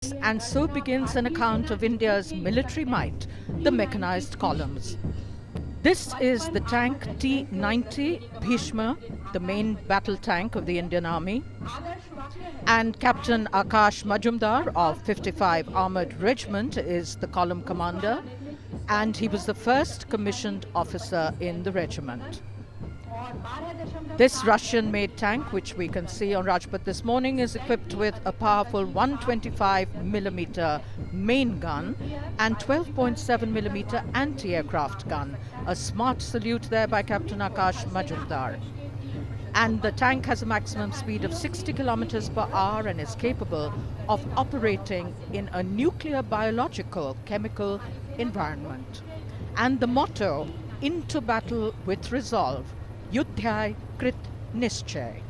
And so begins an account of India's military might, the mechanized columns. This is the tank T-90 Bhishma, the main battle tank of the Indian Army, and Captain Akash Majumdar of 55 Armored Regiment is the column commander, and he was the first commissioned officer in the regiment. This Russian-made tank, which we can see on Rajpath this morning, is equipped with a powerful 125mm main gun and 12.7mm anti-aircraft gun. A smart salute there by Captain Akash Majumdar. And the tank has a maximum speed of 60 kilometers per hour and is capable of operating in a nuclear, biological, chemical environment. And the motto, into battle with resolve, Yudhyay Krit Nischay.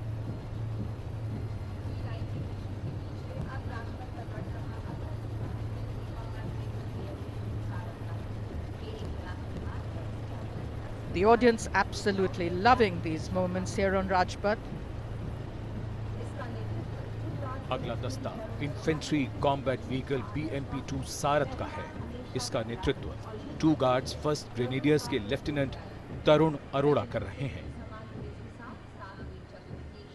The audience absolutely loving these moments here on Rajpath. अगला दस्ता infantry combat vehicle BMP-2 सारथ का है। इसका नेतृत्व to guards first grenadiers के lieutenant तरुण अरोड़ा कर रहे हैं।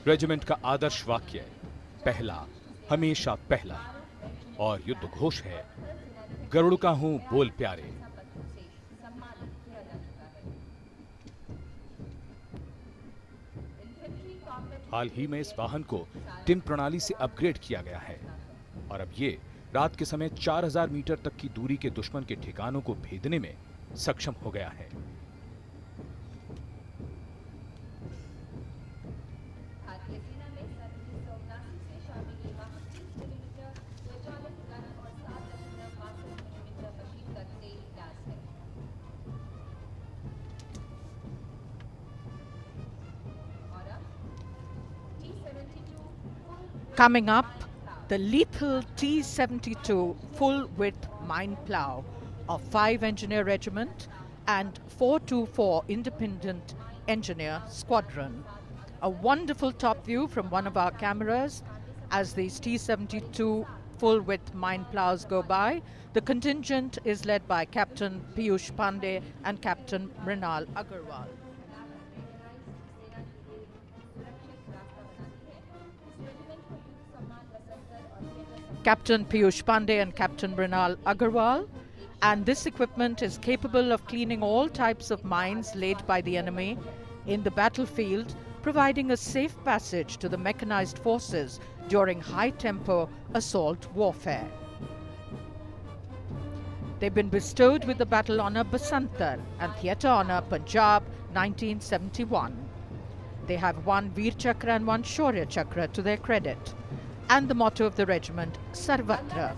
रेजिमेंट का आदर्श वाक्य पहला हमेशा पहला और युद्ध घोष है गरुड़ का हूं बोल प्यारे। हाल ही में इस वाहन को टिम प्रणाली से अपग्रेड किया गया है और अब ये रात के समय 4000 मीटर तक की दूरी के दुश्मन के ठिकानों को भेदने में सक्षम हो गया है। Coming up, the lethal T-72 full-width mine plow of 5 Engineer Regiment and 424 Independent Engineer Squadron. A wonderful top view from one of our cameras as these T-72 full-width mine plows go by. The contingent is led by Captain Piyush Pandey and Captain Mrinal Agarwal. Captain Piyush Pandey and Captain Mrinal Agarwal, and this equipment is capable of cleaning all types of mines laid by the enemy in the battlefield, providing a safe passage to the mechanized forces during high-tempo assault warfare. They've been bestowed with the Battle Honour Basantar and Theatre Honour Punjab 1971. They have one Veer Chakra and one Shaurya Chakra to their credit. And the motto of the regiment, Sarvatra.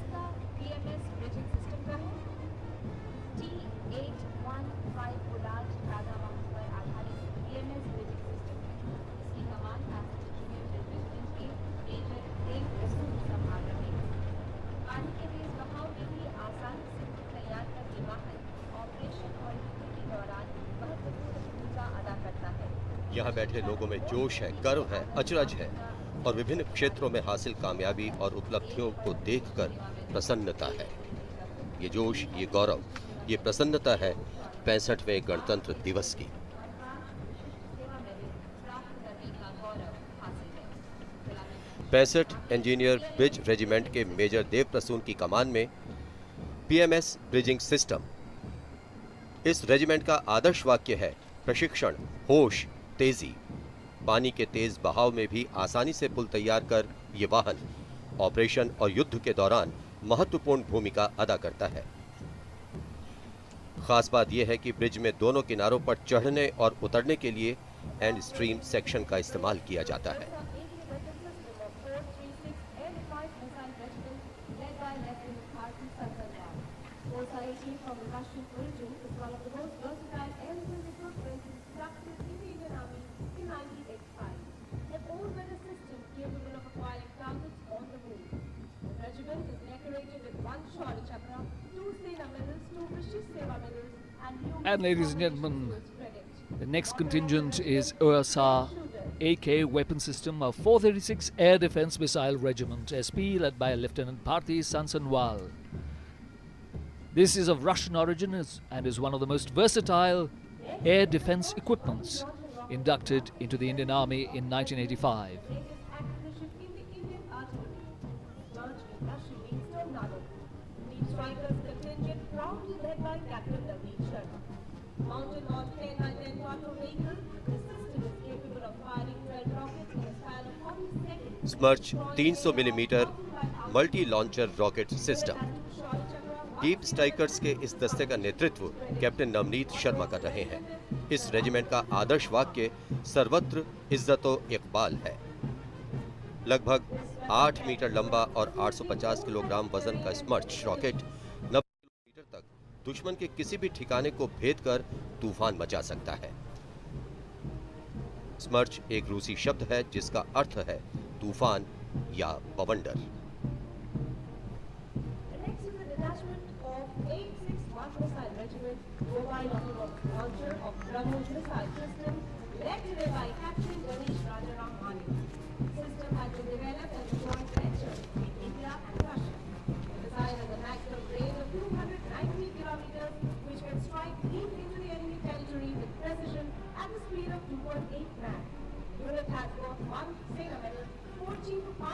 यहाँ बैठे लोगों में जोश है, गर्व है, अचरज है और विभिन्न क्षेत्रों में हासिल कामयाबी और उपलब्धियों को देखकर प्रसन्नता है। ये जोश, ये गौरव, ये प्रसन्नता है 65वें गणतंत्र दिवस की। पैंसठ इंजीनियर ब्रिज रेजिमेंट के मेजर देव प्रसून की कमान में PMS ब्रिजिंग सिस्टम। इस रेजिमेंट का आदर्श वाक्य है प्रशिक्षण, होश, तेजी। पानी के तेज बहाव में भी आसानी से पुल तैयार कर ये वाहन ऑपरेशन और युद्ध के दौरान महत्वपूर्ण भूमिका अदा करता है। खास बात यह है कि ब्रिज में दोनों किनारों पर चढ़ने और उतरने के लिए एंड स्ट्रीम सेक्शन का इस्तेमाल किया जाता है। And ladies and gentlemen, the next contingent is OSR AK weapon system of 436 Air Defence Missile Regiment, SP, led by Lieutenant Bharti Sansanwal. This is of Russian origin and is one of the most versatile air defence equipments inducted into the Indian Army in 1985. Mounted on 10 Quattro vehicles, the system is capable of firing 12 rockets in a span of 40 seconds. स्मर्च 300 millimetre multi launcher rocket system. Deep strikers के इस दस्ते का नेतृत्व captain Navneet Sharma कर रहे हैं। इस regiment का आदर्श वाक्य सर्वत्र इज्जत-ओ-इकबाल है। लगभग 8 मीटर लंबा और 850 किलोग्राम वजन का स्मर्च रॉकेट 90 किलोमीटर तक दुश्मन के किसी भी ठिकाने को भेद कर तूफान मचा सकता है। स्मर्च एक रूसी शब्द है जिसका अर्थ है तूफान या बवंडर।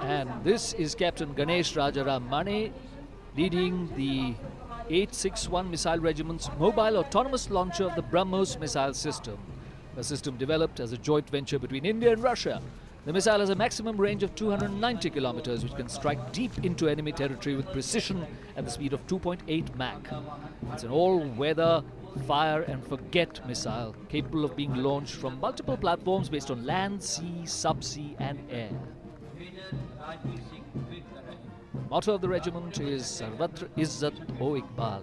And this is Captain Ganesh Rajaram Mane, leading the 861 Missile Regiment's mobile autonomous launcher of the BrahMos missile system, a system developed as a joint venture between India and Russia. The missile has a maximum range of 290 kilometers, which can strike deep into enemy territory with precision at the speed of 2.8 Mach. It's an all-weather fire and forget missile capable of being launched from multiple platforms based on land, sea, subsea and air. The motto of the regiment is Sarvatra Izzat-o-Iqbal.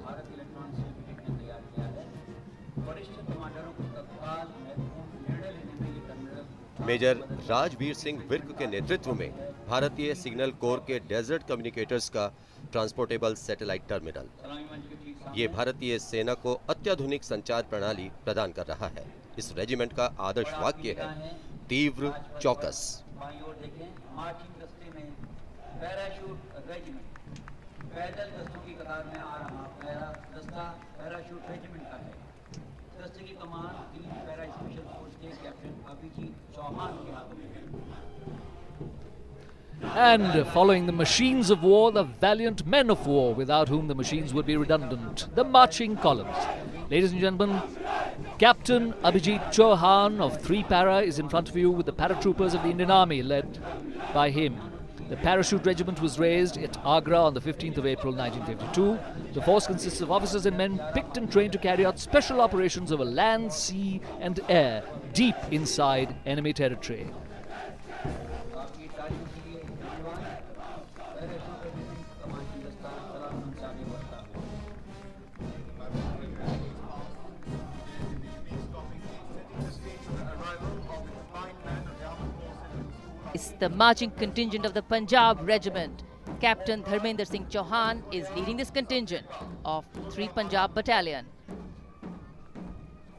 Major Rajveer Singh Virk के नेतृत्व में भारतीय signal corps के desert communicators का transportable satellite terminal, ये भारतीय सेना को अत्याधुनिक संचार प्रणाली प्रदान कर रहा है। इस रेजिमेंट का आदर्श वाक्य है तीव्र चौकस। पैदल दस्तों की कतार में आ रहा पहला दस्ता पैराशूट रेजिमेंट का है। दस्ते की कमान 3 पैरा स्पेशल फोर्स के कैप्टन अभिजीत चौहान के हाथों में है। And following the machines of war, the valiant men of war, without whom the machines would be redundant, the marching columns. Ladies and gentlemen, Captain Abhijit Chauhan of 3 Para is in front of you with the paratroopers of the Indian Army led by him. The parachute regiment was raised at Agra on the 15th of April 1952. The force consists of officers and men picked and trained to carry out special operations over land, sea and air deep inside enemy territory. It's the marching contingent of the Punjab Regiment. Captain Dharmender Singh Chauhan is leading this contingent of 3 Punjab Battalion.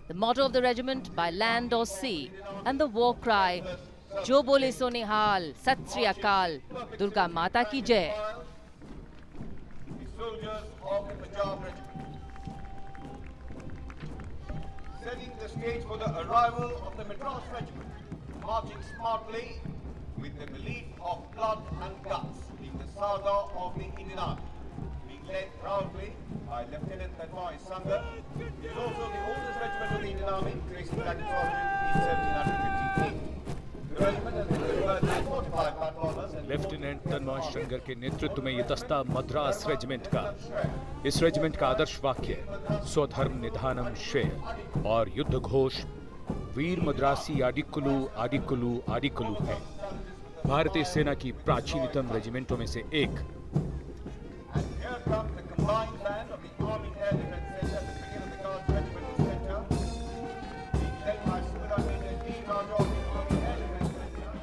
The motto of the regiment, by land or sea, and the war cry, Jo Bole So Nihal, Sat Sri Akal, Durga Mata Ki Jai. The soldiers of the Punjab Regiment, setting the stage for the arrival of the Madras Regiment, marching smartly with the belief of blood and guts, being the saga of the Indian Army, being led proudly by Lieutenant Tanmay Sangar. It is also the oldest regiment of the Indian Army, tracing back its origin in 1758. The regiment has been converted to 45 platformers and lieutenant तन्मय शंकर के नेतृत्व में ये दस्ता Madras regiment का, इस regiment का आदर्श वाक्य स्वधर्म निधानम श्रेय और युद्ध घोष वीर मद्रासी आडिक्कुलु आडिक्कुलु आडिक्कुलु है। भारतीय सेना की प्राचीनतम रेजिमेंटों में से एक। And here comes the combined band of the Army Air Defence Center at the beginning of the Guards Regimental Center, being led by Subramanian D. Rajah of the Army Air Defence Center.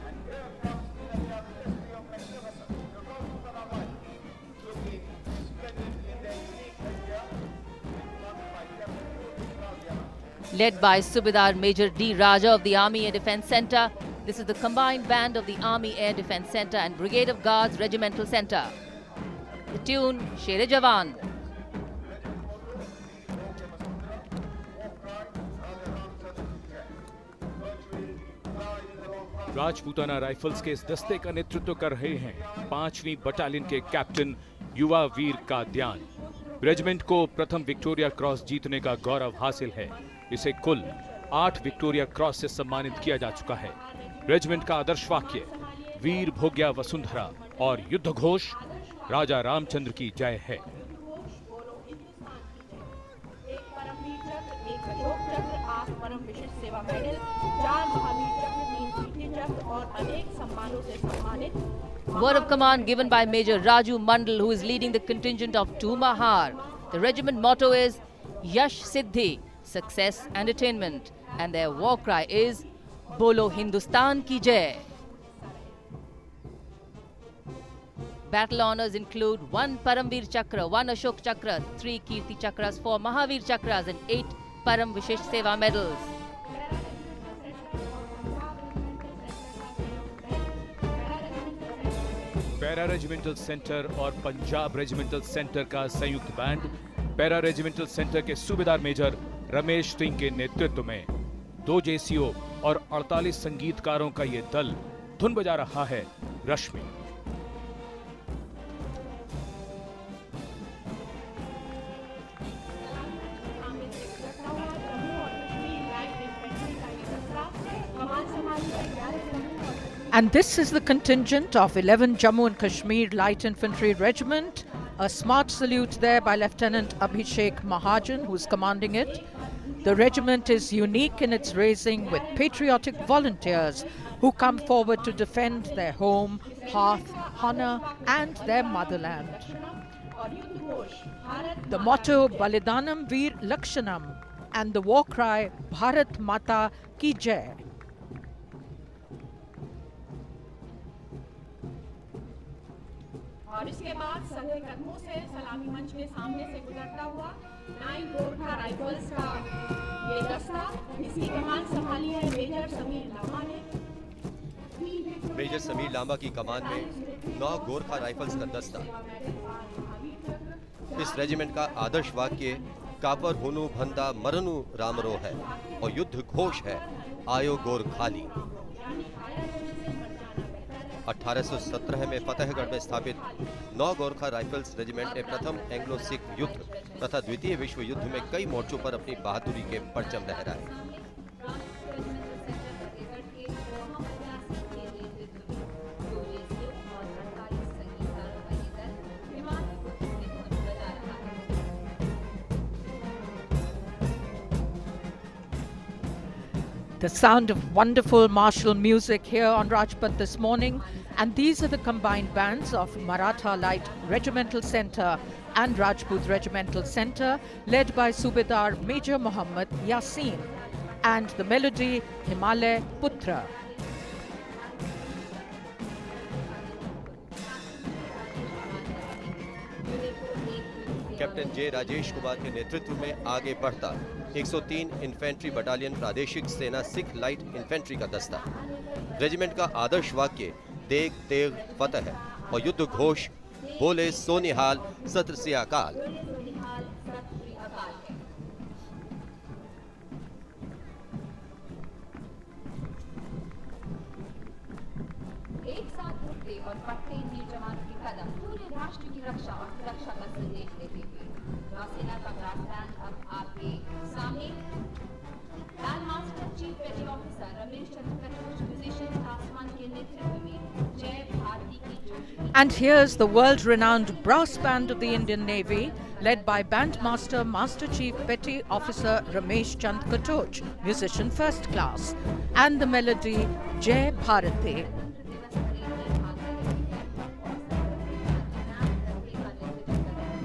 And here comes the led by Subedar Major D. Raja of the Army Air Defence Centre. This is the combined band of the Army Air Defence Centre and Brigade of Guards Regimental Centre. The tune, Sher Jawan. Rajputana rifles के इस दस्ते का नेतृत्व कर रहे हैं 5वीं battalion के कैप्टन युवा वीर काद्यान। रेजिमेंट को प्रथम विक्टोरिया क्रॉस जीतने का गौरव हासिल है। इसे कुल 8 विक्टोरिया क्रॉस से सम्मानित किया जा चुका है। रेजिमेंट का आदर्श वाक्य वीर भोग्या वसुंधरा और युद्ध घोष राजा रामचंद्र की जय है। Word of command given by Major Raju Mandal, who is leading the contingent of 2 Mahar. The regiment motto is Yash Siddhi, success and attainment, and their war cry is Bolo Hindustan Ki Jai. Battle honours include 1 Paramveer Chakra, 1 Ashok Chakra, 3 Kirti Chakras, 4 Mahavir Chakras and 8 Param Vishish Seva medals. Para regimental centre और Punjab regimental centre का संयुक्त band para regimental centre के सूबेदार major Ramesh Singh के नेतृत्व में 2 JCO और 48 संगीतकारों का ये दल धुन बजा रहा है रश्मि। And this is the contingent of 11 Jammu and Kashmir Light Infantry Regiment. A smart salute there by Lieutenant Abhishek Mahajan, who is commanding it. The regiment is unique in its raising with patriotic volunteers who come forward to defend their home, hearth, honor and their motherland. The motto Balidanam Veer Lakshanam and the war cry Bharat Mata Ki Jai. और इसके बाद संघे कदमों से सलामी मंच के सामने से गुजरता हुआ 9 गोरखा राइफल्स का ये दस्ता, इसकी कमान संभाली है मेजर समीर लांबा ने। मेजर समीर लांबा की कमान में 9 गोरखा राइफल्स का दस्ता। इस रेजिमेंट का आदर्श वाक्य कापर हुनु भंदा मरनु रामरो है और युद्ध घोष है आयो गोरखाली। 1817 में फतेहगढ़ में स्थापित 9 गोरखा राइफल्स रेजिमेंट ने प्रथम एंग्लो सिख युद्ध तथा द्वितीय विश्व युद्ध में कई मोर्चों पर अपनी बहादुरी के परचम लहराए। The sound of wonderful martial music here on Rajpath this morning, and these are the combined bands of Maratha Light Regimental Centre and Rajput Regimental Centre, led by Subedar Major Muhammad Yasin, and the melody Himalay Putra. Captain जे राजेश कुमार के नेतृत्व में आगे बढ़ता 103 infantry battalion प्रादेशिक सेना Sikh light infantry का दस्ता। Regiment का आदर्श वाक्य देग तेग फतह है और युद्ध घोष बोले सोनिहाल सत्र से अकाल। एक साथ उठते और बढ़ते वीर जवान के कदम पूरे राष्ट्र की रक्षा और सुरक्षा का संदेश देते हुए नौसेना का ब्रास बैंड अब आपके सामने। बैंड मास्टर चीफ पेटी ऑफिसर रमेश चंद्र कटोच म्यूजिशियंस आसमान के नेतृत्व में जय भारती की Joshi. And here's the world-renowned brass band of the Indian Navy, led by Bandmaster Master Chief Petty Officer Ramesh Chand Katoch, musician first class, and the melody Jai Bharati.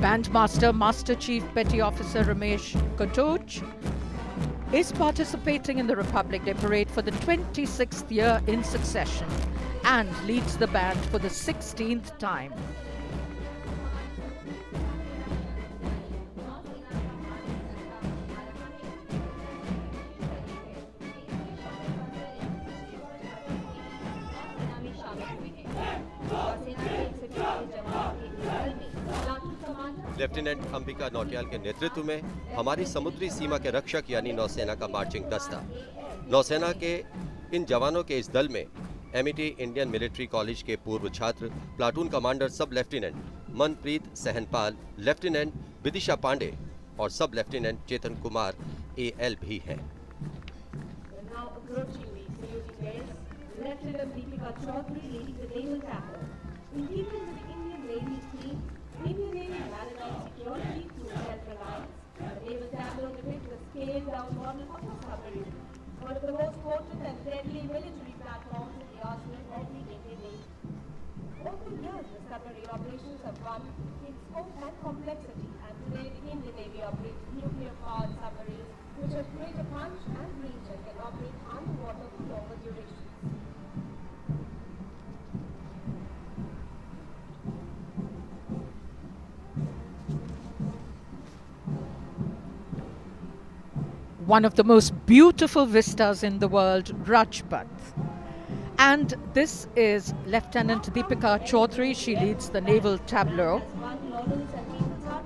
Bandmaster Master Chief Petty Officer Ramesh Katoch is participating in the Republic Day Parade for the 26th year in succession and leads the band for the 16th time. Lieutenant Ambika Nautiyal के नेतृत्व में हमारी समुद्री सीमा के रक्षक यानी नौसेना का मार्चिंग दस्ता। नौसेना के इन जवानों के इस दल में एमिटी इंडियन मिलिट्री कॉलेज के पूर्व छात्र प्लाटून कमांडर सब लेफ्टिनेंट मनप्रीत सहनपाल, लेफ्टिनेंट विदिशा पांडे और सब लेफ्टिनेंट चेतन कुमार AL भी हैं। Lieutenant Deepika Chaudhary leading the naval tableau. In keeping with the Indian Navy's theme, Indian Navy maritime security through self-reliance, the naval tableau depicts the scaled-down model of a submarine, one of the most potent and deadly military platforms in the arsenal of the Indian Navy. Over the years, the submarine operations have run in scope and complexity, and today the Indian Navy operates nuclear-powered submarines, which have greater punch and reach and can operate underwater for longer durations. One of the most beautiful vistas in the world, Rajpath. And this is Lieutenant Deepika Chaudhary. She leads the naval tableau.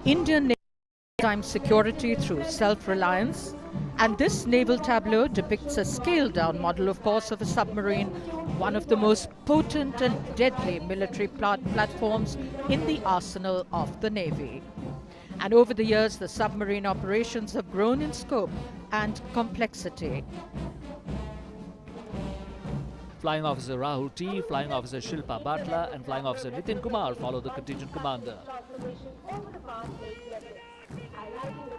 Indian maritime security through self-reliance. And this naval tableau depicts a scaled-down model, of course, of a submarine, one of the most potent and deadly military platforms in the arsenal of the Navy. And over the years, the submarine operations have grown in scope and complexity. Flying Officer Rahul T, Flying Officer Shilpa Batla and Flying Officer Nitin Kumar follow the contingent commander. Transformation over the past 8 years, highlighting